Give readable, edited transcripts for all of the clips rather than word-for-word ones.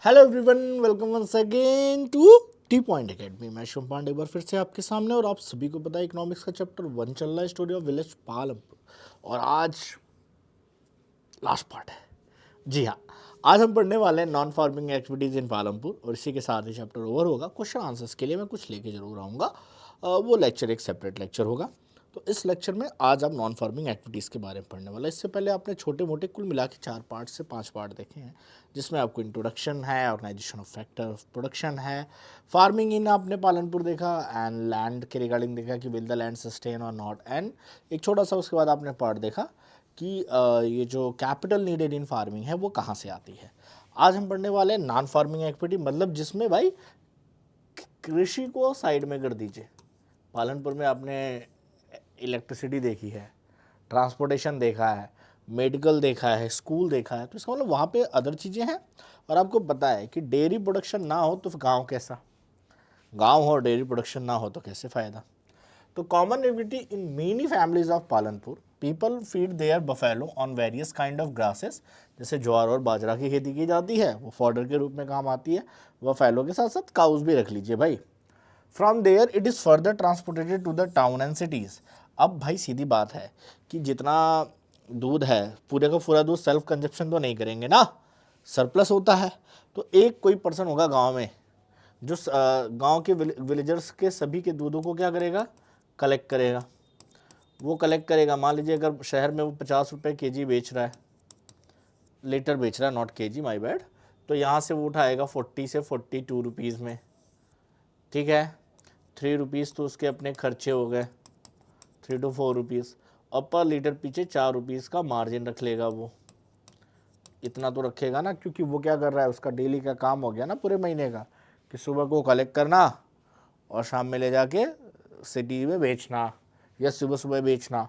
Hello everyone, welcome once again to T point academy. मैं शुभ पांडे एक बार फिर से आपके सामने, और आप सभी को पता है इकोनॉमिक्स का चैप्टर 1 चल रहा है, स्टोरी ऑफ विलेज पालमपुर। और आज लास्ट पार्ट है। जी हाँ, आज हम पढ़ने वाले हैं नॉन फार्मिंग एक्टिविटीज़ इन पालमपुर, और इसी के साथ ही चैप्टर ओवर होगा। क्वेश्चन आंसर्स के लिए मैं कुछ लेके जरूर आऊँगा। वो लेक्चर एक सेपरेट लेक्चर होगा। तो इस लेक्चर में आज आप नॉन फार्मिंग एक्टिविटीज़ के बारे में पढ़ने वाला है। इससे पहले आपने छोटे मोटे कुल मिला के 4 पार्ट से 5 पार्ट देखे हैं, जिसमें आपको इंट्रोडक्शन है, organisation of factor of production है, फार्मिंग इन आपने पालनपुर देखा, एंड लैंड के रिगार्डिंग देखा कि विल द लैंड सस्टेन और नॉट, एंड एक छोटा सा उसके बाद आपने पार्ट देखा कि ये जो कैपिटल नीडेड इन फार्मिंग है वो कहाँ से आती है। आज हम पढ़ने वाले हैं नॉन फार्मिंग एक्टिविटी, मतलब जिसमें भाई कृषि को साइड में कर दीजिए। पालनपुर में आपने इलेक्ट्रिसिटी देखी है, ट्रांसपोर्टेशन देखा है, मेडिकल देखा है, स्कूल देखा है, तो इसका मतलब वहाँ पे अदर चीज़ें हैं। और आपको पता है कि डेयरी प्रोडक्शन ना हो तो गांव कैसा, गांव हो और डेयरी प्रोडक्शन ना हो तो कैसे फ़ायदा। तो common activity in many families of Palanpur, people feed there buffalo on various kind of grasses. जैसे ज्वार और बाजरा की खेती की जाती है, वो फॉडर के रूप में काम आती है। बफेलो के साथ साथ काउस भी रख लीजिए भाई। From there it is further transported to the town and cities. अब भाई सीधी बात है कि जितना दूध है, पूरे का पूरा दूध सेल्फ कंजप्शन तो नहीं करेंगे ना, सरप्लस होता है। तो एक कोई पर्सन होगा गांव में जो गांव के विलेजर्स के सभी के दूधों को क्या करेगा, कलेक्ट करेगा। वो कलेक्ट करेगा, मान लीजिए अगर शहर में वो 50 रुपये केजी बेच रहा है, लीटर बेच रहा है, नॉट केजी, माय बैड, तो यहाँ से वो उठाएगा 40 से 42 रुपीज़ में। ठीक है, 3 रुपीज़ तो उसके अपने खर्चे हो गए, 3 to 4 रुपीज़, और पर लीटर पीछे 4 रुपीज़ का मार्जिन रख लेगा। वो इतना तो रखेगा ना, क्योंकि वो क्या कर रहा है, उसका डेली का काम हो गया ना पूरे महीने का, कि सुबह को कलेक्ट करना और शाम में ले जाके सिटी में बेचना या सुबह सुबह बेचना।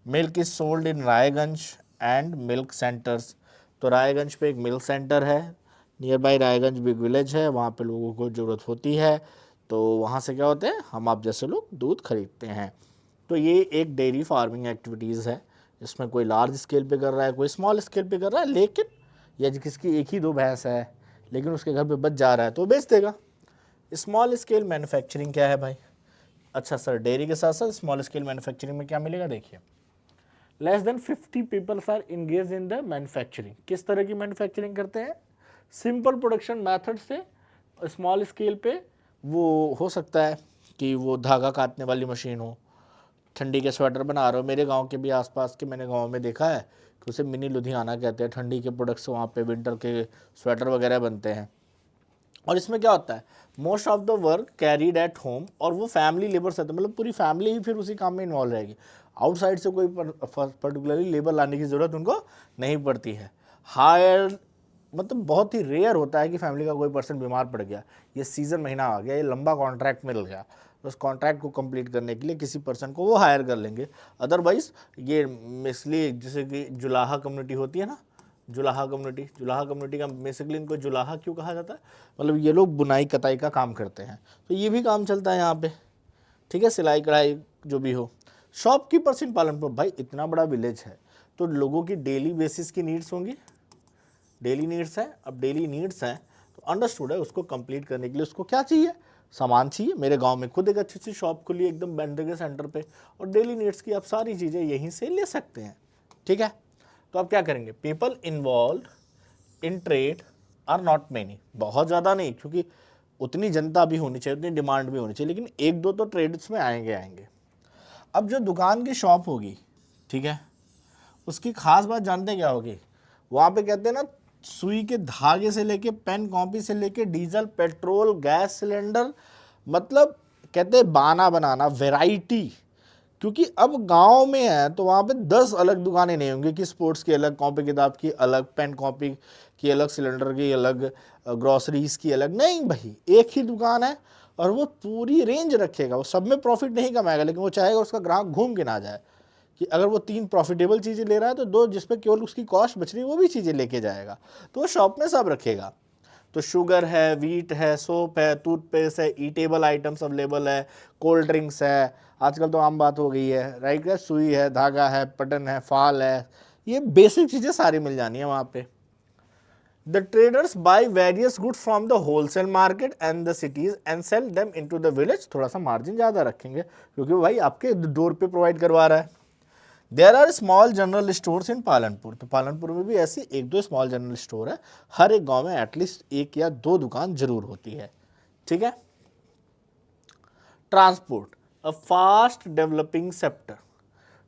Milk is sold in Raiganj and milk centres. तो रायगंज पे एक मिल्क सेंटर है, near by Raiganj big village है, वहाँ पे लोगों को ज़रूरत होती है, तो वहाँ से क्या होते हैं, हम आप जैसे लोग दूध खरीदते हैं। तो ये एक डेयरी फार्मिंग एक्टिविटीज़ है। इसमें कोई लार्ज स्केल पे कर रहा है, कोई स्मॉल स्केल पे कर रहा है, लेकिन या किसकी एक ही दो भैंस है लेकिन उसके घर पे बच जा रहा है तो बेच देगा। स्मॉल स्केल मैन्युफैक्चरिंग क्या है भाई? अच्छा सर, डेयरी के साथ साथ स्मॉल स्केल मैन्युफैक्चरिंग में क्या मिलेगा, देखिए। Less than 50 peoples are engage in the manufacturing. किस तरह की मैन्युफैक्चरिंग करते हैं? सिंपल प्रोडक्शन मेथड से स्मॉल स्केल पे। वो हो सकता है कि वो धागा काटने वाली मशीन हो, ठंडी के स्वेटर बना रहे हो। मेरे गांव के भी आसपास के मैंने गांव में देखा है कि उसे मिनी लुधियाना कहते हैं, ठंडी के प्रोडक्ट्स वहाँ पे विंटर के स्वेटर वगैरह बनते हैं। और इसमें क्या होता है, most of the work carried at home, और वो फैमिली लेबर से, मतलब पूरी फैमिली ही फिर उसी काम में इन्वॉल्व रहेगी। आउटसाइड से कोई पर्टिकुलरली लेबर लाने की ज़रूरत उनको नहीं पड़ती है। हायर, मतलब बहुत ही रेयर होता है कि फैमिली का कोई पर्सन बीमार पड़ गया, ये सीज़न महीना आ गया, ये लंबा कॉन्ट्रैक्ट मिल गया, तो उस कॉन्ट्रैक्ट को कंप्लीट करने के लिए किसी पर्सन को वो हायर कर लेंगे। अदरवाइज ये मिसली, जैसे कि जुलाहा कम्युनिटी होती है ना, जुलाहा कम्युनिटी का बेसिकली, इनको जुलाहा क्यों कहा जाता है, मतलब ये लोग बुनाई कताई का काम करते हैं, तो ये भी काम चलता है यहाँ पे। ठीक है, सिलाई कढ़ाई जो भी हो। शॉपकीपर्स इन पालनपुर, भाई इतना बड़ा विलेज है तो लोगों की डेली बेसिस की नीड्स होंगी, डेली नीड्स है। अब डेली नीड्स हैं तो अंडरस्टूड है, उसको कंप्लीट करने के लिए उसको क्या चाहिए, सामान चाहिए। मेरे गांव में खुद एक अच्छी सी शॉप खुली एकदम बैंड्रे के सेंटर पे, और डेली नीड्स की आप सारी चीज़ें यहीं से ले सकते हैं। ठीक है, तो आप क्या करेंगे, people involve in trade are not many, बहुत ज़्यादा नहीं, क्योंकि उतनी जनता भी होनी चाहिए, उतनी डिमांड भी होनी चाहिए, लेकिन एक दो तो ट्रेड्स में आएंगे। अब जो दुकान की शॉप होगी, ठीक है, उसकी खास बात जानते हैं क्या होगी? वहाँ पे कहते हैं ना, सुई के धागे से लेके पेन कॉपी से लेके डीजल पेट्रोल गैस सिलेंडर, मतलब कहते हैं बाना बनाना, वैरायटी। क्योंकि अब गांव में है तो वहाँ पे 10 अलग दुकानें नहीं होंगी कि स्पोर्ट्स की अलग, कॉपी किताब की अलग, पेन कॉपी की अलग, सिलेंडर की अलग, ग्रॉसरीज की अलग, नहीं भाई, एक ही दुकान है और वो पूरी रेंज रखेगा। वो सब में प्रॉफिट नहीं कमाएगा, लेकिन वो चाहेगा उसका ग्राहक घूम के ना जाए, कि अगर वो 3 प्रॉफिटेबल चीज़ें ले रहा है तो 2 जिस पे केवल उसकी कॉस्ट बच रही है वो भी चीज़ें लेके जाएगा, तो वो शॉप में सब रखेगा। तो शुगर है, वीट है, सोप है, टूथपेस्ट है, ईटेबल आइटम्स अवेलेबल है, कोल्ड ड्रिंक्स है, आजकल तो आम बात हो गई है, राइट है, सुई है, धागा है, पटन है, फाल है, ये बेसिक चीज़ें सारी मिल जानी है वहाँ पे। The traders by various goods from the wholesale market and the cities and sell them into the village. थोड़ा सा मार्जिन ज़्यादा रखेंगे क्योंकि भाई आपके डोर पे प्रोवाइड करवा रहा है। There are small general stores in Palanpur. तो पालनपुर में भी ऐसी एक दो स्मॉल जनरल स्टोर है, हर एक गांव में एटलीस्ट एक या दो दुकान जरूर होती है। ठीक है। Transport, a fast developing sector.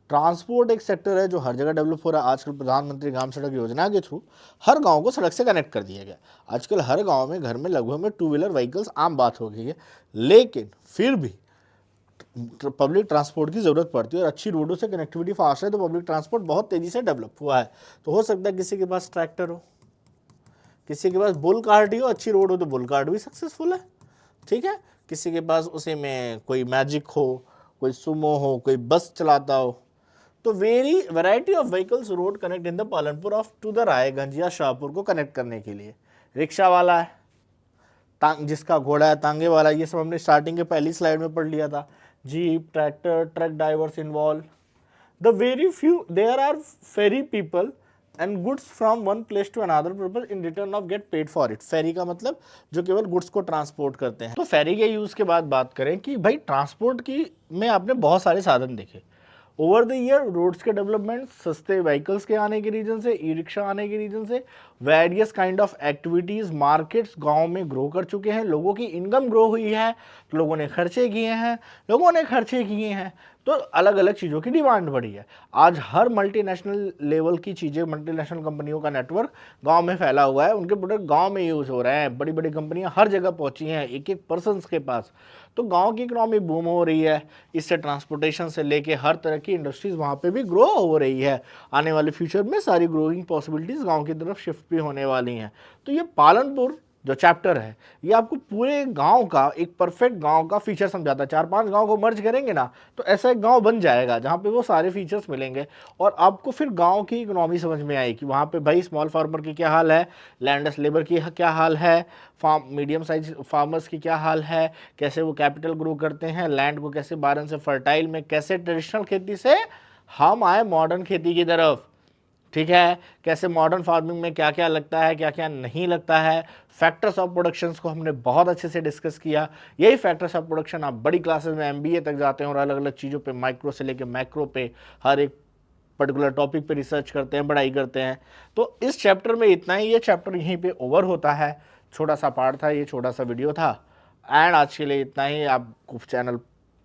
Transport एक सेक्टर है जो हर जगह डेवलप हो रहा है। आजकल प्रधानमंत्री ग्राम सड़क योजना के थ्रू हर गांव को सड़क से कनेक्ट कर दिया गया। आजकल हर गांव में घर में लगभग में टू व्हीलर व्हीकल्स आम बात हो गई है, लेकिन फिर भी पब्लिक ट्रांसपोर्ट की ज़रूरत पड़ती है और अच्छी रोडों से कनेक्टिविटी फास्ट है तो पब्लिक ट्रांसपोर्ट बहुत तेज़ी से डेवलप हुआ है। तो हो सकता है किसी के पास ट्रैक्टर हो, किसी के पास बुल कार्ट ही हो, अच्छी रोड हो तो बुल कार्ट भी सक्सेसफुल है। ठीक है। किसी के पास उसी में कोई मैजिक हो, कोई सुमो हो, कोई बस चलाता हो। तो variety of vehicles road connect in the Palanpur of to the Raiganj या शाहपुर को कनेक्ट करने के लिए। रिक्शा वाला है, जिसका घोड़ा है, तांगे वाला, ये सब हमने स्टार्टिंग के पहली स्लाइड में पढ़ लिया था। Jeep, tractor, truck drivers involved. The very few there are ferry people and goods from one place to another purpose in return of get paid for it. Ferry का मतलब जो केवल गुड्स को ट्रांसपोर्ट करते हैं। तो फेरी के यूज के बाद बात करें कि भाई ट्रांसपोर्ट की में आपने बहुत सारे साधन देखे ओवर द ईयर। रोड्स के डेवलपमेंट, सस्ते व्हीकल्स के आने के रीजन से, ई रिक्शा आने के रीजन से, various kind of activities, markets गांव में ग्रो कर चुके हैं, लोगों की इनकम ग्रो हुई है, तो लोगों ने खर्चे किए हैं तो अलग अलग चीज़ों की डिमांड बढ़ी है। आज हर मल्टीनेशनल लेवल की चीज़ें, मल्टीनेशनल कंपनियों का नेटवर्क गांव में फैला हुआ है, उनके प्रोडक्ट गांव में यूज़ हो रहे हैं, बड़ी बड़ी कंपनियां हर जगह पहुंची हैं, एक एक पर्सन्स के पास। तो गांव की इकोनॉमी बूम हो रही है, इससे ट्रांसपोर्टेशन से लेके हर तरह की इंडस्ट्रीज वहाँ पे भी ग्रो हो रही है। आने वाले फ्यूचर में सारी ग्रोइंग पॉसिबिलिटीज़ गांव की तरफ शिफ्ट भी होने वाली हैं। तो ये पालनपुर जो चैप्टर है ये आपको पूरे गांव का, एक परफेक्ट गांव का फीचर समझाता है। 4-5 गांव को मर्ज करेंगे ना तो ऐसा एक गांव बन जाएगा जहां पे वो सारे फीचर्स मिलेंगे और आपको फिर गांव की इकोनॉमी समझ में आएगी कि वहां पे भाई स्मॉल फार्मर की क्या हाल है, लैंडलेस लेबर की क्या हाल है, मीडियम साइज फार्मर्स की क्या हाल है, कैसे वो कैपिटल ग्रो करते हैं, लैंड को कैसे बारन से फर्टाइल में, कैसे ट्रेडिशनल खेती से हम आए मॉडर्न खेती की तरफ। ठीक है। कैसे मॉडर्न फार्मिंग में क्या क्या लगता है, क्या क्या नहीं लगता है। फैक्टर्स ऑफ प्रोडक्शंस को हमने बहुत अच्छे से डिस्कस किया। यही फैक्टर्स ऑफ प्रोडक्शन आप बड़ी क्लासेस में एमबीए तक जाते हैं और अलग अलग चीज़ों पे, माइक्रो से लेकर मैक्रो पे, हर एक पर्टिकुलर टॉपिक पे रिसर्च करते हैं, पढ़ाई करते हैं। तो इस चैप्टर में इतना ही, ये चैप्टर यहीं पे ओवर होता है। छोटा सा पार्ट था, ये छोटा सा वीडियो था एंड आज के लिए इतना ही। आपको चैनल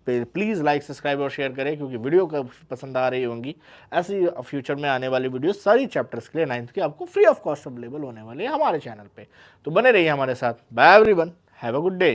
पे प्लीज़ लाइक, सब्सक्राइब और शेयर करें क्योंकि वीडियो का पसंद आ रही होंगी। ऐसी फ्यूचर में आने वाली वीडियो सारी चैप्टर्स के लिए 9th की आपको फ्री ऑफ कॉस्ट अवेलेबल होने वाले हैं हमारे चैनल पे। तो बने रहिए हमारे साथ। Bye everyone, have a good day.